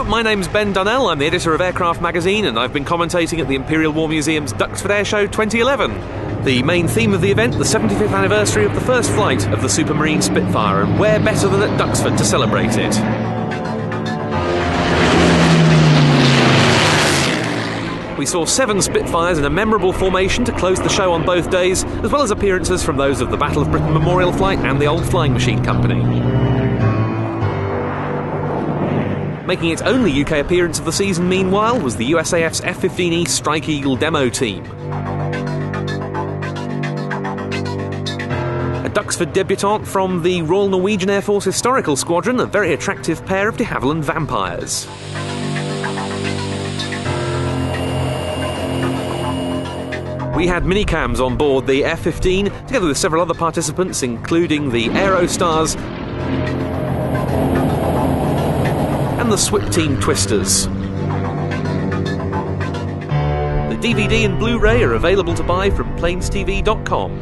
my name's Ben Dunnell, I'm the editor of Aircraft magazine, and I've been commentating at the Imperial War Museum's Duxford Airshow 2011. The main theme of the event, the 75th anniversary of the first flight of the Supermarine Spitfire, and where better than at Duxford to celebrate it. We saw 7 Spitfires in a memorable formation to close the show on both days, as well as appearances from those of the Battle of Britain Memorial Flight and the Old Flying Machine Company. Making its only UK appearance of the season, meanwhile, was the USAF's F-15E Strike Eagle demo team. A Duxford debutante from the Royal Norwegian Air Force Historical Squadron, a very attractive pair of de Havilland Vampires. We had minicams on board the F-15, together with several other participants, including the Aerostars and the SWIP Team Twisters. The DVD and Blu-ray are available to buy from planestv.com.